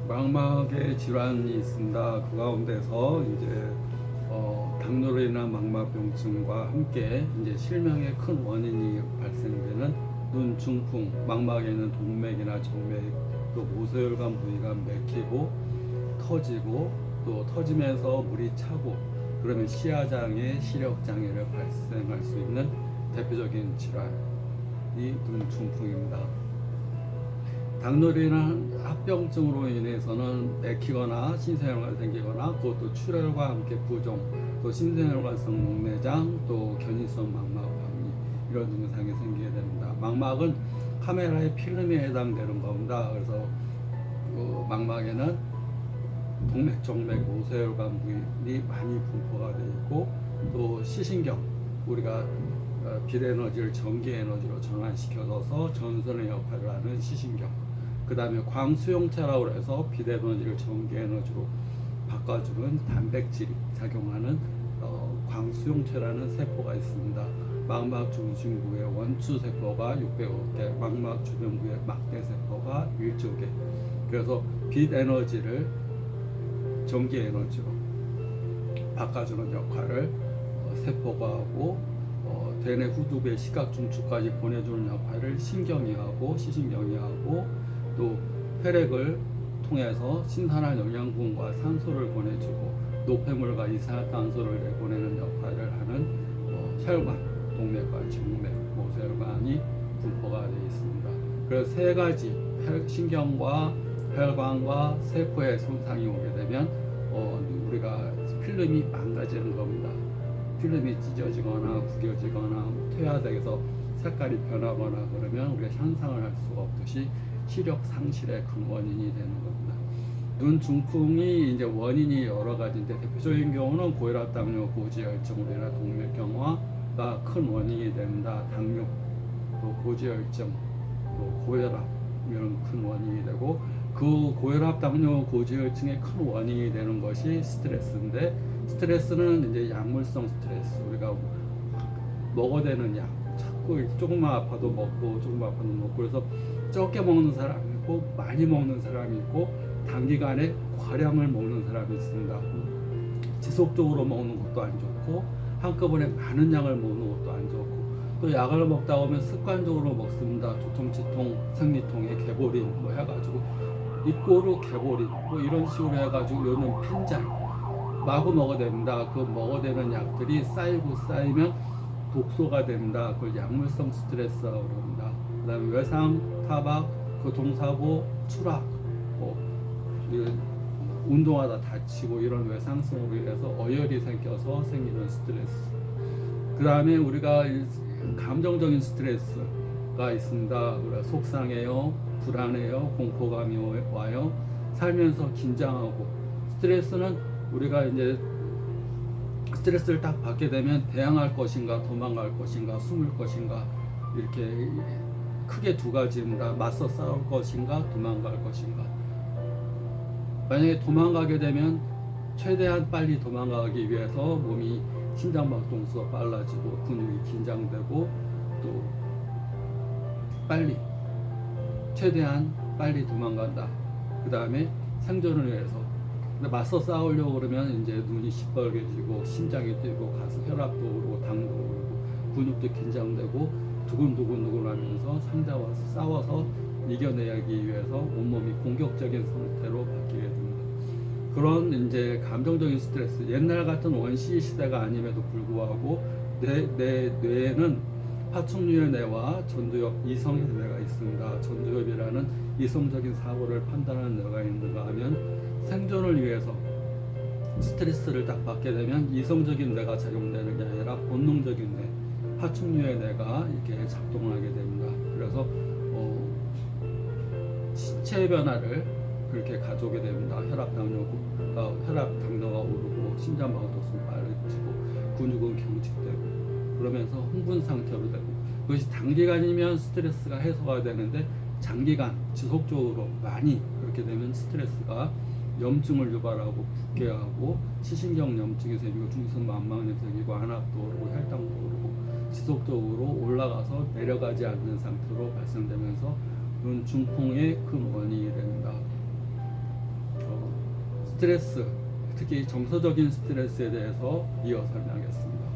망막에 질환이 있습니다. 그 가운데서 이제 당뇨로 인한 망막병증과 함께 이제 실명의 큰 원인이 발생되는 눈 중풍, 망막에는 동맥이나 정맥, 또 모세혈관 부위가 맥히고 터지고 또 터지면서 물이 차고 그러면 시야장애, 시력장애를 발생할 수 있는 대표적인 질환이 눈 중풍입니다. 당뇨로 인한 합병증으로 인해서는 맥히거나 신생혈관이 생기거나 그것도 출혈과 함께 부종, 또 신생혈관성 녹내장, 또 견인성 망막박리 이런 증상이 생기게 됩니다. 망막은 카메라의 필름에 해당되는 겁니다. 그래서 그 망막에는 동맥, 정맥, 모세혈관 부위이 많이 분포가 되어 있고 또 시신경, 우리가 빛 에너지를 전기 에너지로 전환시켜서 전선의 역할을 하는 시신경, 그 다음에 광수용체라고 해서 빛 에너지를 전기 에너지로 바꿔주는 단백질이 작용하는 광수용체라는 세포가 있습니다. 망막 중심부의 원추세포가 600개, 망막 주변부의 막대세포가 1조 개. 그래서 빛 에너지를 전기 에너지로 바꿔주는 역할을 세포가 하고 대뇌 후두부의 시각 중추까지 보내주는 역할을 신경이 하고 시신경이 하고 또 혈액을 통해서 신선한 영양분과 산소를 보내주고 노폐물과 이산화탄소를 내보내는 역할을 하는 혈관, 동맥과 정맥, 모세혈관이 분포가 되어 있습니다. 그래서 세 가지 신경과 혈관과 세포에 손상이 오게 되면 우리가 필름이 망가지는 겁니다. 필름이 찢어지거나 구겨지거나 퇴화돼서 색깔이 변하거나 그러면 우리가 현상을 할 수가 없듯이 시력 상실의 큰 원인이 되는 겁니다. 눈 중풍이 이제 원인이 여러 가지인데 대표적인 경우는 고혈압, 당뇨, 고지혈증으로 인한 동맥경화가 큰 원인이 됩니다. 당뇨, 또 고지혈증, 또 고혈압 이런 큰 원인이 되고 그 고혈압, 당뇨, 고지혈증의 큰 원인이 되는 것이 스트레스인데 스트레스는 이제 약물성 스트레스, 우리가 먹어대는 약, 자꾸 조금만 아파도 먹고 조금만 아파도 먹고 그래서 적게 먹는 사람이 있고 많이 먹는 사람이 있고 단기간에 과량을 먹는 사람이 있습니다. 지속적으로 먹는 것도 안 좋고 한꺼번에 많은 양을 먹는 것도 안 좋고 또 약을 먹다 보면 습관적으로 먹습니다. 두통치통, 생리통에 개보린 뭐 해가지고 입고로 개보린 뭐 이런 식으로 해가지고 요는 핀잔 마구 먹어댑니다. 그 먹어대는 약들이 쌓이고 쌓이면 독소가 됩니다. 그걸 약물성 스트레스라고 합니다. 그 다음에 외상, 타박, 교통사고, 추락, 운동하다 다치고 이런 외상성으로 인해서 어혈이 생겨서 생기는 스트레스. 그 다음에 우리가 감정적인 스트레스가 있습니다. 우리가 속상해요, 불안해요, 공포감이 와요, 살면서 긴장하고. 스트레스는 우리가 이제 스트레스를 딱 받게 되면 대항할 것인가 도망갈 것인가 숨을 것인가 이렇게 크게 두 가지입니다. 맞서 싸울 것인가 도망갈 것인가. 만약에 도망가게 되면 최대한 빨리 도망가기 위해서 몸이 심장박동수가 빨라지고 근육이 긴장되고 또 최대한 빨리 도망간다. 그 다음에 생존을 위해서 맞서 싸우려고 그러면 이제 눈이 시뻘개지고 심장이 뛰고 가슴 혈압도 오르고 당도 오르고 근육도 긴장되고 두근두근 하면서 상대와 싸워서 이겨내기 위해서 온몸이 공격적인 상태로 바뀌게 됩니다. 그런 이제 감정적인 스트레스, 옛날 같은 원시 시대가 아님에도 불구하고 내 뇌에는 파충류의 뇌와 전두엽, 이성의 뇌가 있습니다. 전두엽이라는 이성적인 사고를 판단하는 뇌가 있는가 하면 생존을 위해서 스트레스를 딱 받게 되면 이성적인 뇌가 작용되는 게 아니라 본능적인 뇌, 파충류의 뇌가 이렇게 작동하게 됩니다. 그래서 신체 변화를 그렇게 가져오게 됩니다. 혈압 당뇨가 오르고 심장박동수가 빨라지고 근육은 경직되고 그러면서 흥분 상태로 되고 그것이 단기간이면 스트레스가 해소가 되는데 장기간 지속적으로 많이 그렇게 되면 스트레스가 염증을 유발하고 붓게 하고 시신경 염증이 생기고 중성만망이 생기고 안압도 오르고 혈당도 오르고 지속적으로 올라가서 내려가지 않는 상태로 발생되면서 눈 중풍의 큰 원인이 됩니다. 스트레스, 특히 정서적인 스트레스에 대해서 이어 설명하겠습니다.